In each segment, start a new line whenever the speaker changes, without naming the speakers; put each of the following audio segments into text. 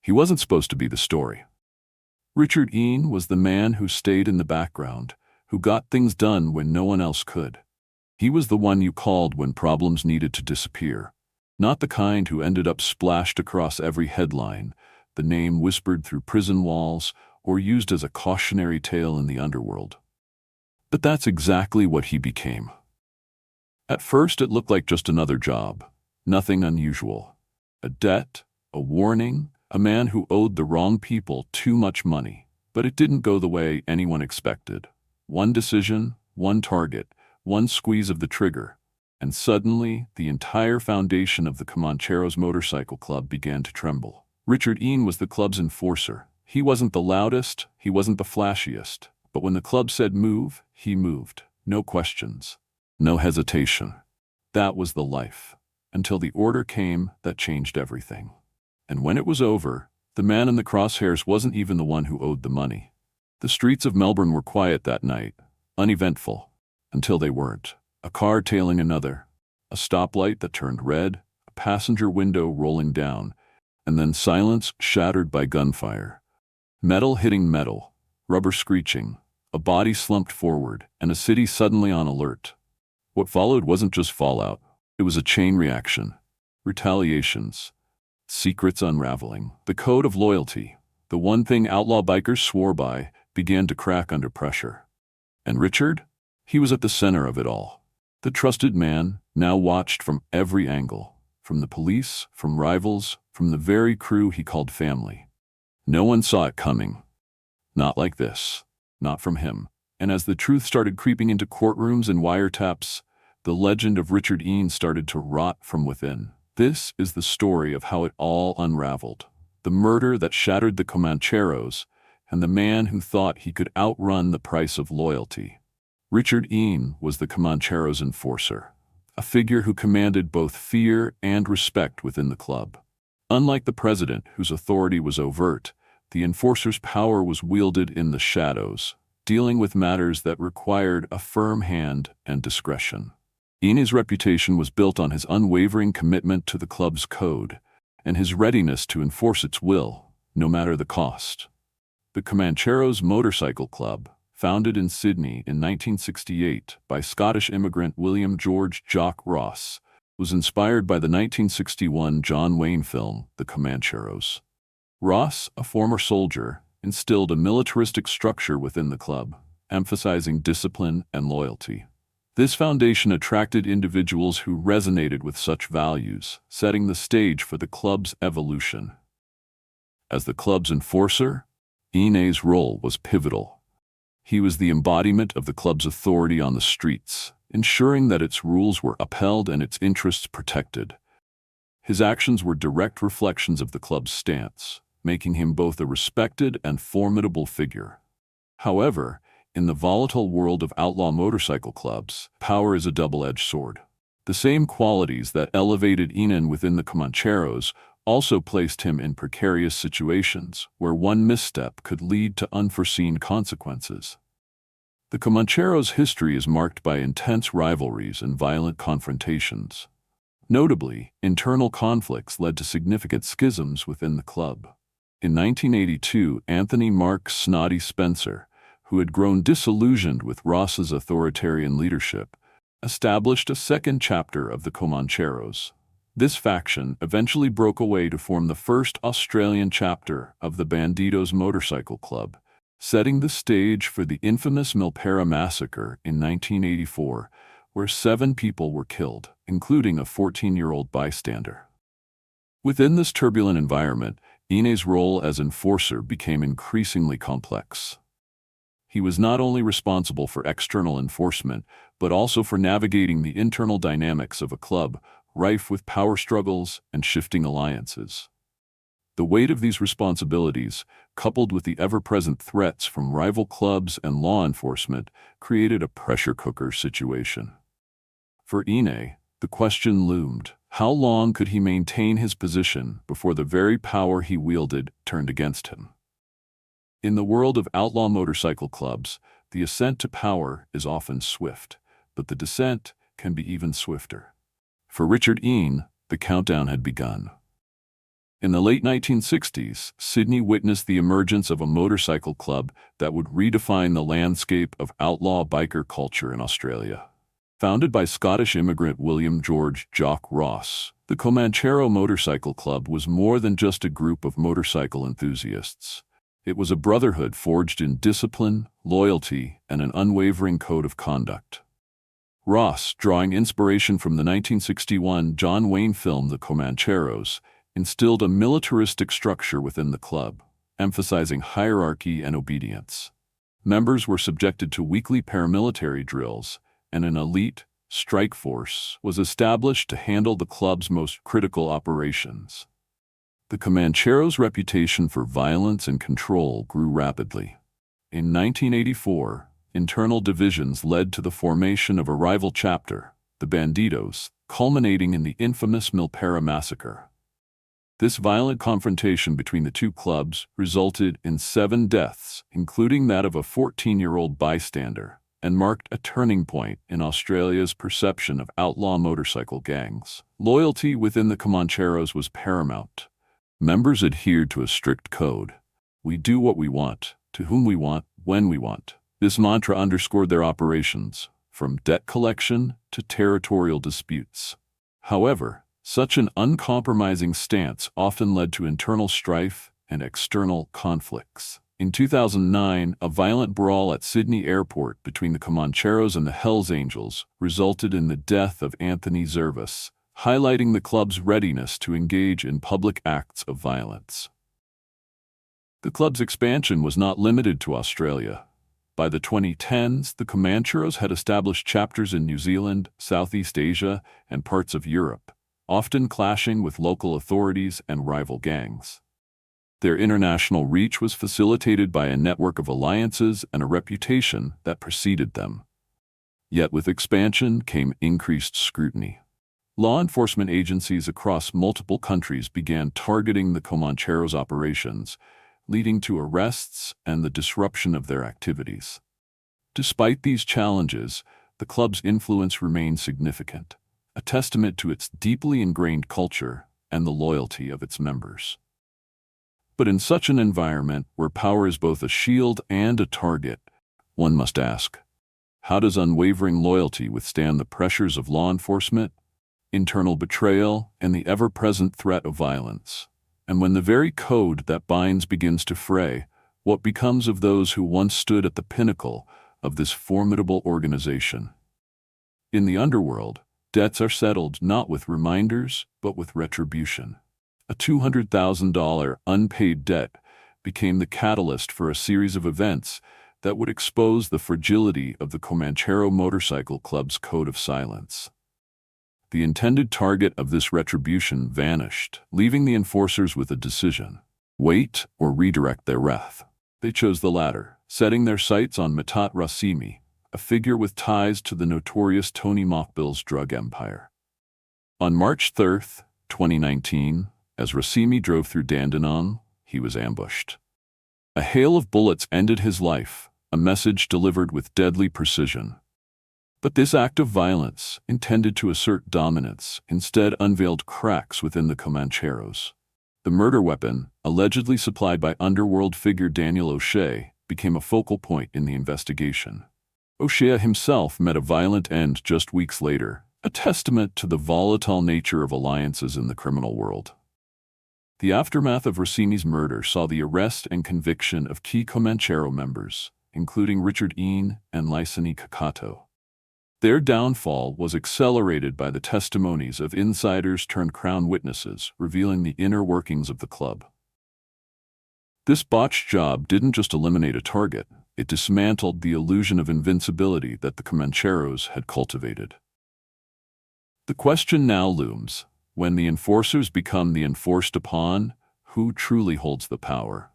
He wasn't supposed to be the story. Richard Ene was the man who stayed in the background, who got things done when no one else could. He was the one you called when problems needed to disappear, not the kind who ended up splashed across every headline, the name whispered through prison walls, or used as a cautionary tale in the underworld. But that's exactly what he became. At first it looked like just another job, nothing unusual. A debt, a warning, a man who owed the wrong people too much money. But it didn't go the way anyone expected. One decision, one target, one squeeze of the trigger, and suddenly the entire foundation of the Comancheros motorcycle club began to tremble. Richard Ene was the club's enforcer. He wasn't the loudest, he wasn't the flashiest, but when the club said move, he moved. No questions, no hesitation. That was the life, until the order came that changed everything. And when it was over, the man in the crosshairs wasn't even the one who owed the money. The streets of Melbourne were quiet that night, uneventful, until they weren't. A car tailing another, a stoplight that turned red, a passenger window rolling down, and then silence shattered by gunfire. Metal hitting metal, rubber screeching, a body slumped forward, and a city suddenly on alert. What followed wasn't just fallout, it was a chain reaction. Retaliations, secrets unraveling, the code of loyalty, the one thing outlaw bikers swore by, began to crack under pressure. And Richard? He was at the center of it all. The trusted man, now watched from every angle, from the police, from rivals, from the very crew he called family. No one saw it coming. Not like this. Not from him. And as the truth started creeping into courtrooms and wiretaps, the legend of Richard Ene started to rot from within. This is the story of how it all unraveled. The murder that shattered the Comancheros, and the man who thought he could outrun the price of loyalty. Richard Ene was the Comancheros' enforcer, a figure who commanded both fear and respect within the club. Unlike the president, whose authority was overt, the enforcer's power was wielded in the shadows, dealing with matters that required a firm hand and discretion. Ene's reputation was built on his unwavering commitment to the club's code and his readiness to enforce its will, no matter the cost. The Comancheros Motorcycle Club, founded in Sydney in 1968 by Scottish immigrant William George Jock Ross, was inspired by the 1961 John Wayne film, The Comancheros. Ross, a former soldier, instilled a militaristic structure within the club, emphasizing discipline and loyalty. This foundation attracted individuals who resonated with such values, setting the stage for the club's evolution. As the club's enforcer, Ene's role was pivotal. He was the embodiment of the club's authority on the streets, ensuring that its rules were upheld and its interests protected. His actions were direct reflections of the club's stance, making him both a respected and formidable figure. However, in the volatile world of outlaw motorcycle clubs, power is a double-edged sword. The same qualities that elevated Eene within the Comancheros also placed him in precarious situations where one misstep could lead to unforeseen consequences. The Comancheros' history is marked by intense rivalries and violent confrontations. Notably, internal conflicts led to significant schisms within the club. In 1982, Anthony Mark "Snotty" Spencer, who had grown disillusioned with Ross's authoritarian leadership, established a second chapter of the Comancheros. This faction eventually broke away to form the first Australian chapter of the Bandidos Motorcycle Club, setting the stage for the infamous Milpera massacre in 1984, where 7 people were killed, including a 14-year-old bystander. Within this turbulent environment, Ene's role as enforcer became increasingly complex. He was not only responsible for external enforcement, but also for navigating the internal dynamics of a club rife with power struggles and shifting alliances. The weight of these responsibilities, coupled with the ever-present threats from rival clubs and law enforcement, created a pressure cooker situation. For Eene, the question loomed: how long could he maintain his position before the very power he wielded turned against him? In the world of outlaw motorcycle clubs, the ascent to power is often swift, but the descent can be even swifter. For Richard Ene, the countdown had begun. In the late 1960s, Sydney witnessed the emergence of a motorcycle club that would redefine the landscape of outlaw biker culture in Australia. Founded by Scottish immigrant William George "Jock" Ross, the Comanchero Motorcycle Club was more than just a group of motorcycle enthusiasts. It was a brotherhood forged in discipline, loyalty, and an unwavering code of conduct. Ross, drawing inspiration from the 1961 John Wayne film The Comancheros, instilled a militaristic structure within the club, emphasizing hierarchy and obedience. Members were subjected to weekly paramilitary drills, and an elite strike force was established to handle the club's most critical operations. The Comancheros' reputation for violence and control grew rapidly. In 1984, internal divisions led to the formation of a rival chapter, the Bandidos, culminating in the infamous Milpera massacre. This violent confrontation between the two clubs resulted in 7 deaths, including that of a 14-year-old bystander, and marked a turning point in Australia's perception of outlaw motorcycle gangs. Loyalty within the Comancheros was paramount. Members adhered to a strict code. We do what we want, to whom we want, when we want. This mantra underscored their operations, from debt collection to territorial disputes. However, such an uncompromising stance often led to internal strife and external conflicts. In 2009, a violent brawl at Sydney Airport between the Comancheros and the Hells Angels resulted in the death of Anthony Zervas, highlighting the club's readiness to engage in public acts of violence. The club's expansion was not limited to Australia. By the 2010s, the Comancheros had established chapters in New Zealand, Southeast Asia, and parts of Europe, often clashing with local authorities and rival gangs. Their international reach was facilitated by a network of alliances and a reputation that preceded them. Yet with expansion came increased scrutiny. Law enforcement agencies across multiple countries began targeting the Comancheros' operations, leading to arrests and the disruption of their activities. Despite these challenges, the club's influence remained significant, a testament to its deeply ingrained culture and the loyalty of its members. But in such an environment, where power is both a shield and a target, one must ask, how does unwavering loyalty withstand the pressures of law enforcement, internal betrayal, and the ever-present threat of violence? And when the very code that binds begins to fray, what becomes of those who once stood at the pinnacle of this formidable organization? In the underworld, debts are settled not with reminders, but with retribution. A $200,000 unpaid debt became the catalyst for a series of events that would expose the fragility of the Comanchero Motorcycle Club's code of silence. The intended target of this retribution vanished, leaving the enforcers with a decision: wait or redirect their wrath. They chose the latter, setting their sights on Mitat Rasimi, a figure with ties to the notorious Tony Mockbill's drug empire. On March 3, 2019, as Rasimi drove through Dandenong, he was ambushed. A hail of bullets ended his life, a message delivered with deadly precision. But this act of violence, intended to assert dominance, instead unveiled cracks within the Comancheros. The murder weapon, allegedly supplied by underworld figure Daniel O'Shea, became a focal point in the investigation. O'Shea himself met a violent end just weeks later, a testament to the volatile nature of alliances in the criminal world. The aftermath of Rasimi's murder saw the arrest and conviction of key Comanchero members, including Richard Ene and Liceni Kakato. Their downfall was accelerated by the testimonies of insiders turned Crown witnesses, revealing the inner workings of the club. This botched job didn't just eliminate a target, it dismantled the illusion of invincibility that the Comancheros had cultivated. The question now looms: when the enforcers become the enforced upon, who truly holds the power?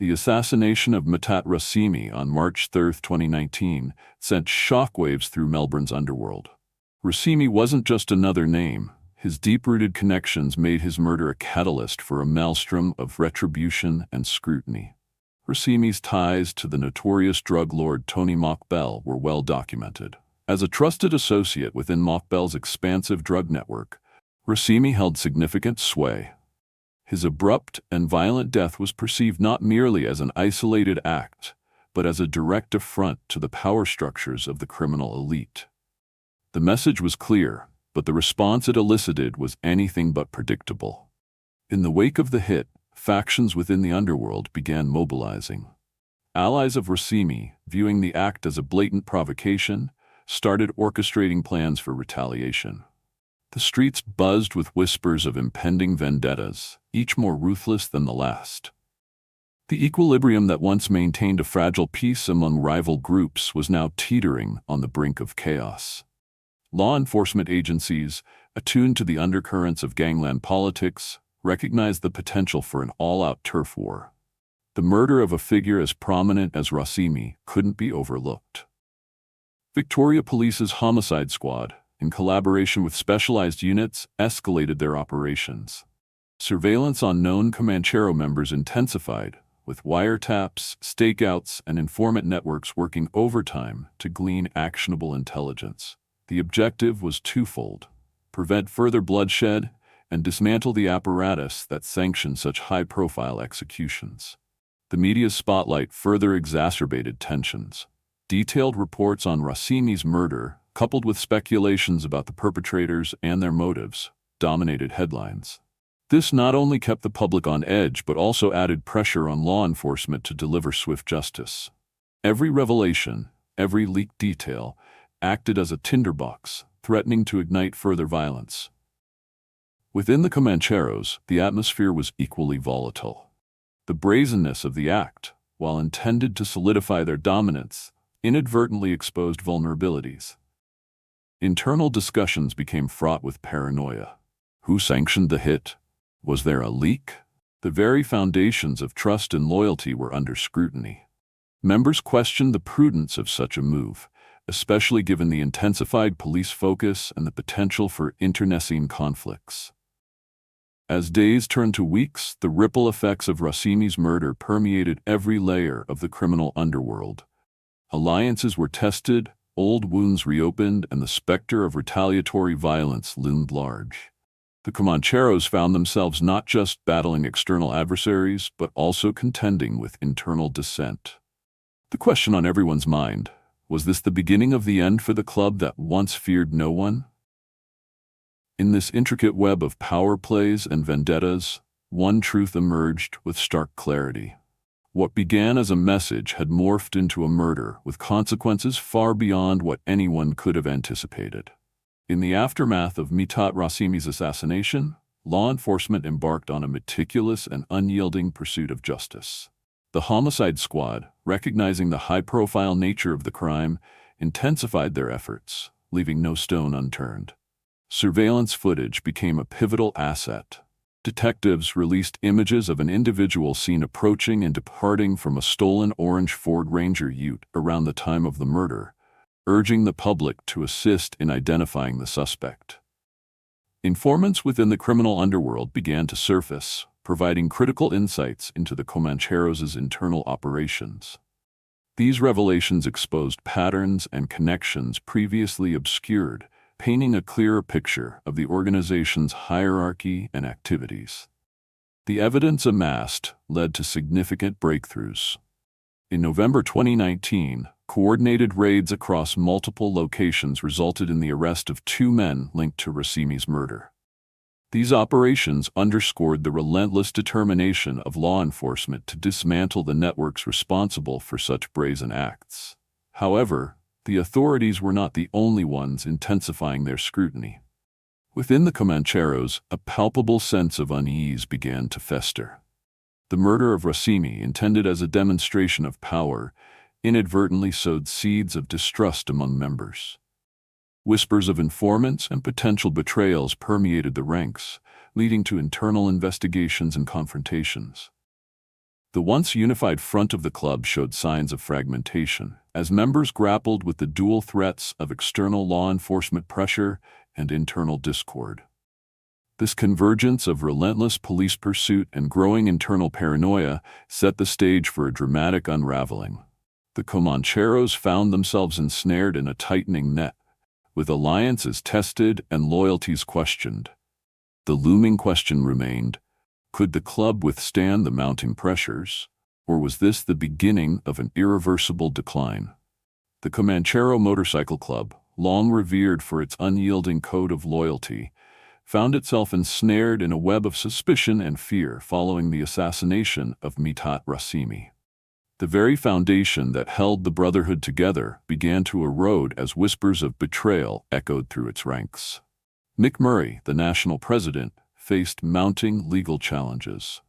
The assassination of Mitat Rasimi on March 3, 2019, sent shockwaves through Melbourne's underworld. Rasimi wasn't just another name. His deep-rooted connections made his murder a catalyst for a maelstrom of retribution and scrutiny. Rasimi's ties to the notorious drug lord Tony Mockbell were well documented. As a trusted associate within Mockbell's expansive drug network, Rasimi held significant sway. His abrupt and violent death was perceived not merely as an isolated act, but as a direct affront to the power structures of the criminal elite. The message was clear, but the response it elicited was anything but predictable. In the wake of the hit, factions within the underworld began mobilizing. Allies of Rasimi, viewing the act as a blatant provocation, started orchestrating plans for retaliation. The streets buzzed with whispers of impending vendettas, each more ruthless than the last. The equilibrium that once maintained a fragile peace among rival groups was now teetering on the brink of chaos. Law enforcement agencies, attuned to the undercurrents of gangland politics, recognized the potential for an all-out turf war. The murder of a figure as prominent as Rasimi couldn't be overlooked. Victoria Police's homicide squad, in collaboration with specialized units, escalated their operations. Surveillance on known Comanchero members intensified, with wiretaps, stakeouts, and informant networks working overtime to glean actionable intelligence. The objective was twofold: prevent further bloodshed and dismantle the apparatus that sanctioned such high-profile executions. The media's spotlight further exacerbated tensions. Detailed reports on Rasimi's murder, coupled with speculations about the perpetrators and their motives, dominated headlines. This not only kept the public on edge but also added pressure on law enforcement to deliver swift justice. Every revelation, every leaked detail, acted as a tinderbox, threatening to ignite further violence. Within the Comancheros, the atmosphere was equally volatile. The brazenness of the act, while intended to solidify their dominance, inadvertently exposed vulnerabilities. Internal discussions became fraught with paranoia. Who sanctioned the hit? Was there a leak? The very foundations of trust and loyalty were under scrutiny. Members questioned the prudence of such a move, especially given the intensified police focus and the potential for internecine conflicts. As days turned to weeks, the ripple effects of Rasimi's murder permeated every layer of the criminal underworld. Alliances were tested, old wounds reopened, and the specter of retaliatory violence loomed large. The Comancheros found themselves not just battling external adversaries, but also contending with internal dissent. The question on everyone's mind: was this the beginning of the end for the club that once feared no one? In this intricate web of power plays and vendettas, one truth emerged with stark clarity. What began as a message had morphed into a murder with consequences far beyond what anyone could have anticipated. In the aftermath of Mitat Rasimi's assassination, law enforcement embarked on a meticulous and unyielding pursuit of justice. The homicide squad, recognizing the high-profile nature of the crime, intensified their efforts, leaving no stone unturned. Surveillance footage became a pivotal asset. Detectives released images of an individual seen approaching and departing from a stolen orange Ford Ranger Ute around the time of the murder, urging the public to assist in identifying the suspect. Informants within the criminal underworld began to surface, providing critical insights into the Comancheros' internal operations. These revelations exposed patterns and connections previously obscured, painting a clearer picture of the organization's hierarchy and activities. The evidence amassed led to significant breakthroughs. In November 2019, coordinated raids across multiple locations resulted in the arrest of 2 men linked to Rasimi's murder. These operations underscored the relentless determination of law enforcement to dismantle the networks responsible for such brazen acts. However, the authorities were not the only ones intensifying their scrutiny. Within the Comancheros, a palpable sense of unease began to fester. The murder of Rasimi, intended as a demonstration of power, inadvertently sowed seeds of distrust among members. Whispers of informants and potential betrayals permeated the ranks, leading to internal investigations and confrontations. The once unified front of the club showed signs of fragmentation, as members grappled with the dual threats of external law enforcement pressure and internal discord. This convergence of relentless police pursuit and growing internal paranoia set the stage for a dramatic unraveling. The Comancheros found themselves ensnared in a tightening net, with alliances tested and loyalties questioned. The looming question remained: Could the club withstand the mounting pressures, or was this the beginning of an irreversible decline? The Comanchero Motorcycle Club, long revered for its unyielding code of loyalty, found itself ensnared in a web of suspicion and fear following the assassination of Mitat Rasimi. The very foundation that held the brotherhood together began to erode as whispers of betrayal echoed through its ranks. Mick Murray, the national president, faced mounting legal challenges.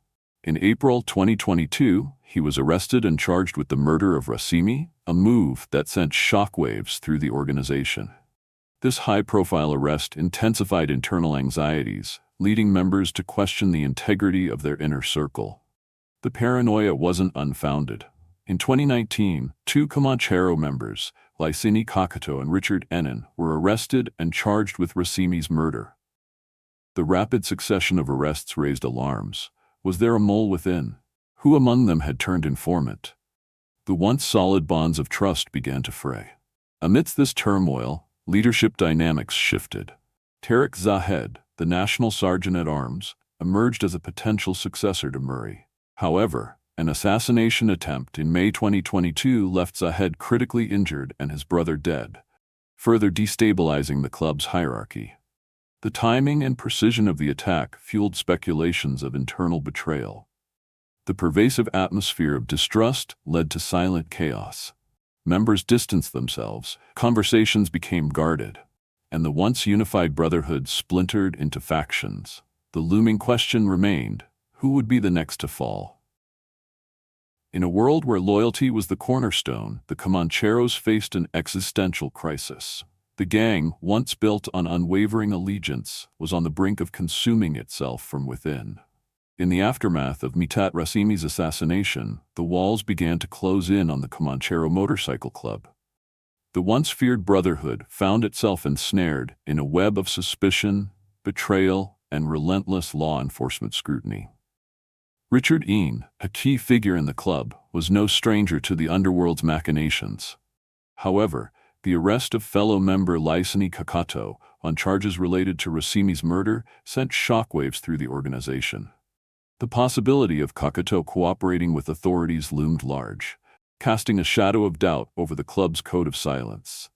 In April 2022, he was arrested and charged with the murder of Rasimi, a move that sent shockwaves through the organization. This high-profile arrest intensified internal anxieties, leading members to question the integrity of their inner circle. The paranoia wasn't unfounded. In 2019, two Comanchero members, Licini Kakato and Richard Ene, were arrested and charged with Rasimi's murder. The rapid succession of arrests raised alarms. Was there a mole within? Who among them had turned informant? The once solid bonds of trust began to fray. Amidst this turmoil, leadership dynamics shifted. Tariq Zahed, the national sergeant-at-arms, emerged as a potential successor to Murray. However, an assassination attempt in May 2022 left Zahed critically injured and his brother dead, further destabilizing the club's hierarchy. The timing and precision of the attack fueled speculations of internal betrayal. The pervasive atmosphere of distrust led to silent chaos. Members distanced themselves, conversations became guarded, and the once unified brotherhood splintered into factions. The looming question remained: who would be the next to fall? In a world where loyalty was the cornerstone, the Comancheros faced an existential crisis. The gang, once built on unwavering allegiance, was on the brink of consuming itself from within. In the aftermath of Mitat Rasimi's assassination, the walls began to close in on the Comanchero Motorcycle Club. The once feared brotherhood found itself ensnared in a web of suspicion, betrayal, and relentless law enforcement scrutiny. Richard Ene, a key figure in the club, was no stranger to the underworld's machinations. However, the arrest of fellow member Licini Kakato on charges related to Rasimi's murder sent shockwaves through the organization. The possibility of Kakato cooperating with authorities loomed large, casting a shadow of doubt over the club's code of silence.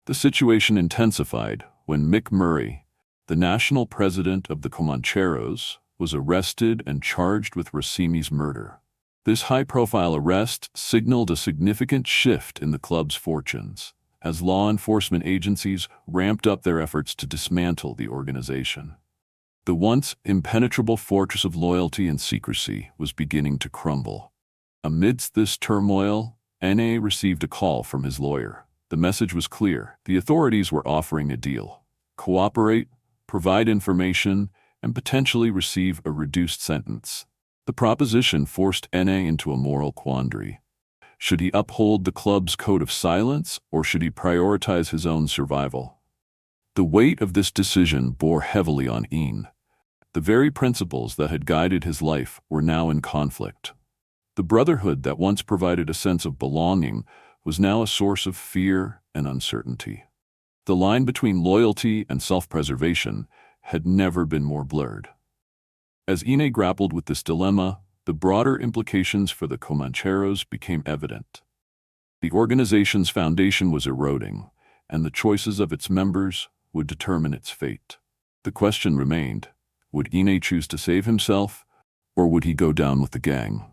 The situation intensified when Mick Murray, the national president of the Comancheros, was arrested and charged with Rasimi's murder. This high-profile arrest signaled a significant shift in the club's fortunes, as law enforcement agencies ramped up their efforts to dismantle the organization. The once impenetrable fortress of loyalty and secrecy was beginning to crumble. Amidst this turmoil, Eene received a call from his lawyer. The message was clear: the authorities were offering a deal. Cooperate, provide information, and potentially receive a reduced sentence. The proposition forced Ene into a moral quandary. Should he uphold the club's code of silence, or should he prioritize his own survival? The weight of this decision bore heavily on Eene. The very principles that had guided his life were now in conflict. The brotherhood that once provided a sense of belonging was now a source of fear and uncertainty. The line between loyalty and self-preservation had never been more blurred. As Eene grappled with this dilemma, the broader implications for the Comancheros became evident. The organization's foundation was eroding, and the choices of its members would determine its fate. The question remained: would Eene choose to save himself, or would he go down with the gang?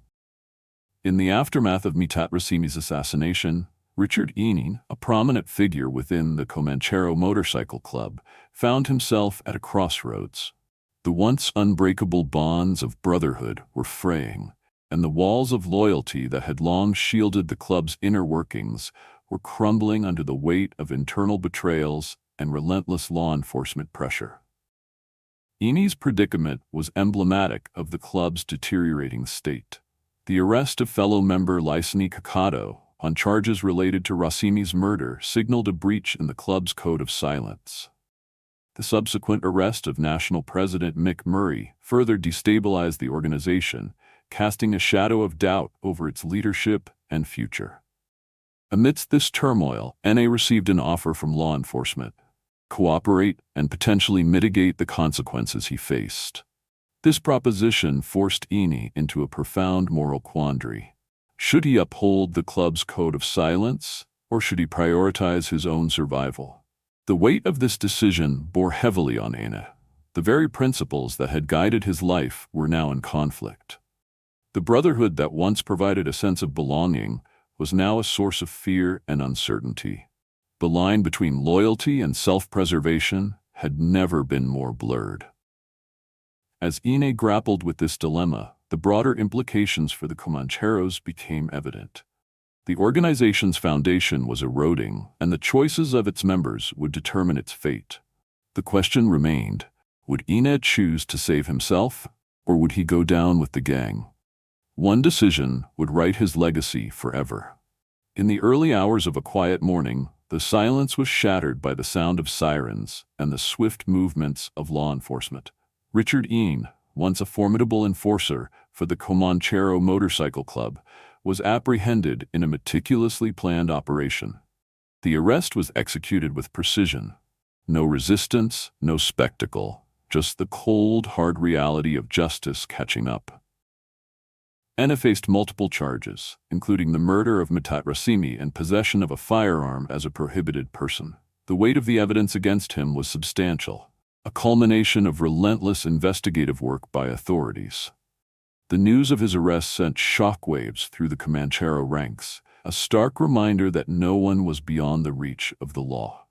In the aftermath of Mitat Rasimi's assassination, Richard Ene, a prominent figure within the Comanchero Motorcycle Club, found himself at a crossroads. The once unbreakable bonds of brotherhood were fraying, and the walls of loyalty that had long shielded the club's inner workings were crumbling under the weight of internal betrayals and relentless law enforcement pressure. Ene's predicament was emblematic of the club's deteriorating state. The arrest of fellow member Licini Kakato on charges related to Rasimi's murder signaled a breach in the club's code of silence. The subsequent arrest of national president Mick Murray further destabilized the organization, casting a shadow of doubt over its leadership and future. Amidst this turmoil, Ene received an offer from law enforcement: cooperate and potentially mitigate the consequences he faced. This proposition forced Eene into a profound moral quandary. Should he uphold the club's code of silence, or should he prioritize his own survival? The weight of this decision bore heavily on Eene. The very principles that had guided his life were now in conflict. The brotherhood that once provided a sense of belonging was now a source of fear and uncertainty. The line between loyalty and self-preservation had never been more blurred. As Eene grappled with this dilemma, the broader implications for the Comancheros became evident. The organization's foundation was eroding, and the choices of its members would determine its fate. The question remained, would Eene choose to save himself, or would he go down with the gang? One decision would write his legacy forever. In the early hours of a quiet morning, the silence was shattered by the sound of sirens and the swift movements of law enforcement. Richard Ene, once a formidable enforcer for the Comanchero motorcycle club, was apprehended in a meticulously planned operation. The arrest was executed with precision. No resistance, no spectacle, just the cold, hard reality of justice catching up. Ene faced multiple charges, including the murder of Mitat Rasimi and possession of a firearm as a prohibited person. The weight of the evidence against him was substantial, a culmination of relentless investigative work by authorities. The news of his arrest sent shockwaves through the Comanchero ranks, a stark reminder that no one was beyond the reach of the law.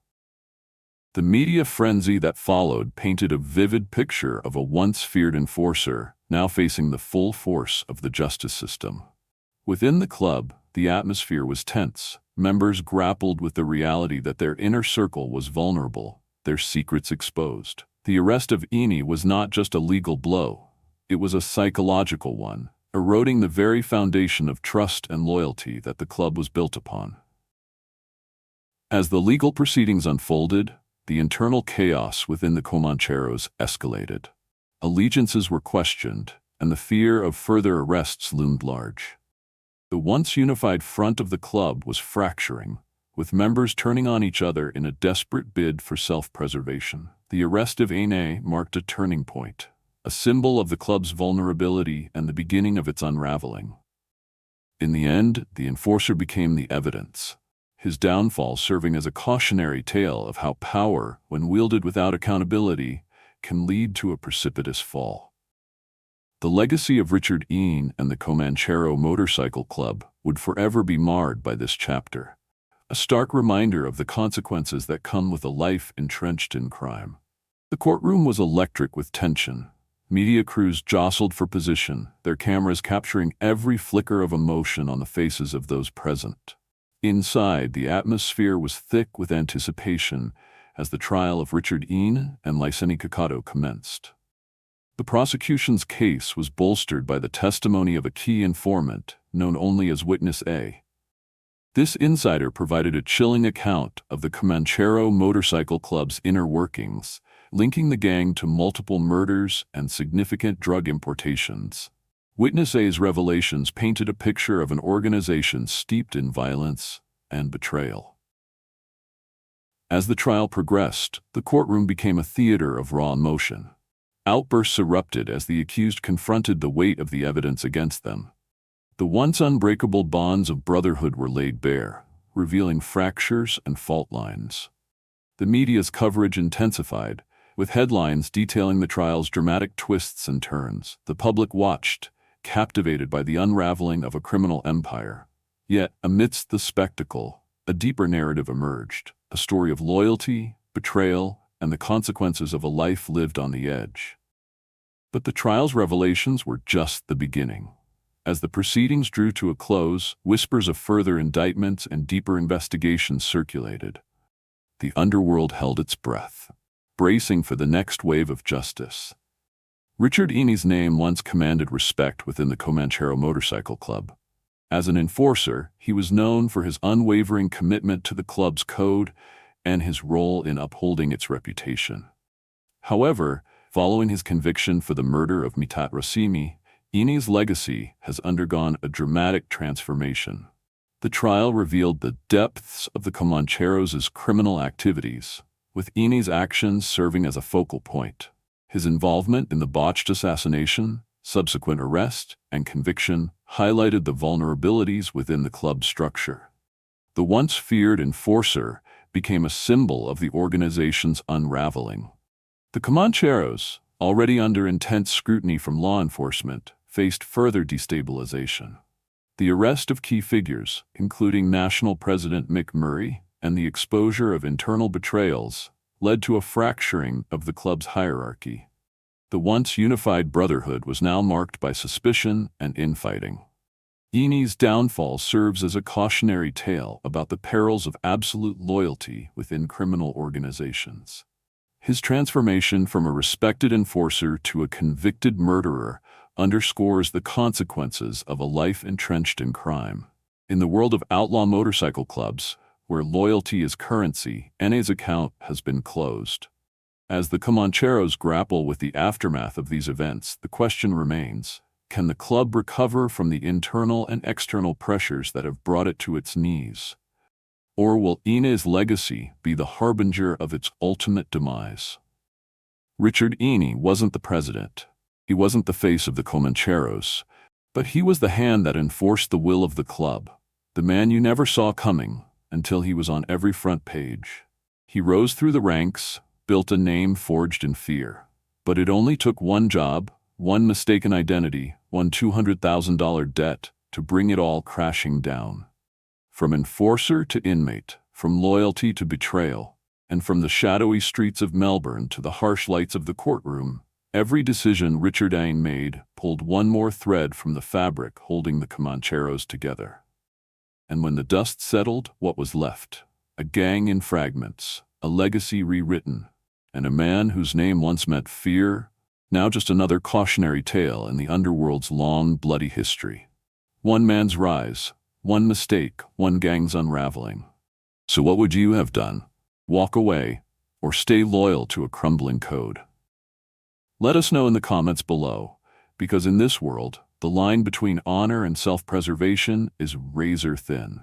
The media frenzy that followed painted a vivid picture of a once feared enforcer now facing the full force of the justice system. Within the club, the atmosphere was tense. Members grappled with the reality that their inner circle was vulnerable, their secrets exposed. The arrest of Eene was not just a legal blow, it was a psychological one, eroding the very foundation of trust and loyalty that the club was built upon. As the legal proceedings unfolded, the internal chaos within the Comancheros escalated. Allegiances were questioned, and the fear of further arrests loomed large. The once unified front of the club was fracturing, with members turning on each other in a desperate bid for self-preservation. The arrest of Eene marked a turning point, a symbol of the club's vulnerability and the beginning of its unraveling. In the end, the enforcer became the evidence, his downfall serving as a cautionary tale of how power, when wielded without accountability, can lead to a precipitous fall. The legacy of Richard Ene and the Comanchero Motorcycle Club would forever be marred by this chapter, a stark reminder of the consequences that come with a life entrenched in crime. The courtroom was electric with tension. Media crews jostled for position, their cameras capturing every flicker of emotion on the faces of those present. Inside, the atmosphere was thick with anticipation as the trial of Richard Ene and Eene commenced. The prosecution's case was bolstered by the testimony of a key informant, known only as Witness A. This insider provided a chilling account of the Comanchero Motorcycle Club's inner workings, linking the gang to multiple murders and significant drug importations. Witness A's revelations painted a picture of an organization steeped in violence and betrayal. As the trial progressed, the courtroom became a theater of raw emotion. Outbursts erupted as the accused confronted the weight of the evidence against them. The once unbreakable bonds of brotherhood were laid bare, revealing fractures and fault lines. The media's coverage intensified, with headlines detailing the trial's dramatic twists and turns. The public watched, captivated by the unraveling of a criminal empire. Yet, amidst the spectacle, a deeper narrative emerged, a story of loyalty, betrayal, and the consequences of a life lived on the edge. But the trial's revelations were just the beginning. As the proceedings drew to a close, whispers of further indictments and deeper investigations circulated. The underworld held its breath, bracing for the next wave of justice. Richard Ene's name once commanded respect within the Comanchero Motorcycle Club. As an enforcer, he was known for his unwavering commitment to the club's code and his role in upholding its reputation. However, following his conviction for the murder of Mitat Rasimi, Ene's legacy has undergone a dramatic transformation. The trial revealed the depths of the Comancheros' criminal activities, with Ene's actions serving as a focal point. His involvement in the botched assassination, subsequent arrest, and conviction highlighted the vulnerabilities within the club's structure. The once feared enforcer became a symbol of the organization's unraveling. The Comancheros, already under intense scrutiny from law enforcement, faced further destabilization. The arrest of key figures, including National President Mick Murray, and the exposure of internal betrayals, led to a fracturing of the club's hierarchy. The once unified brotherhood was now marked by suspicion and infighting. Ene's downfall serves as a cautionary tale about the perils of absolute loyalty within criminal organizations. His transformation from a respected enforcer to a convicted murderer underscores the consequences of a life entrenched in crime. In the world of outlaw motorcycle clubs, where loyalty is currency, Ene's account has been closed. As the Comancheros grapple with the aftermath of these events, the question remains, can the club recover from the internal and external pressures that have brought it to its knees? Or will Ene's legacy be the harbinger of its ultimate demise? Richard Ene wasn't the president. He wasn't the face of the Comancheros, but he was the hand that enforced the will of the club, the man you never saw coming until he was on every front page. He rose through the ranks, built a name forged in fear. But it only took one job, one mistaken identity, one $200,000 debt to bring it all crashing down. From enforcer to inmate, from loyalty to betrayal, and from the shadowy streets of Melbourne to the harsh lights of the courtroom, every decision Richard Ene made pulled one more thread from the fabric holding the Comancheros together. And when the dust settled, what was left? A gang in fragments, a legacy rewritten, and a man whose name once meant fear, now just another cautionary tale in the underworld's long, bloody history. One man's rise, one mistake, one gang's unraveling. So what would you have done? Walk away, or stay loyal to a crumbling code? Let us know in the comments below, because in this world, the line between honor and self-preservation is razor thin.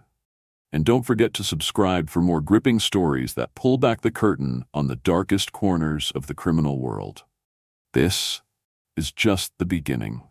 And don't forget to subscribe for more gripping stories that pull back the curtain on the darkest corners of the criminal world. This is just the beginning.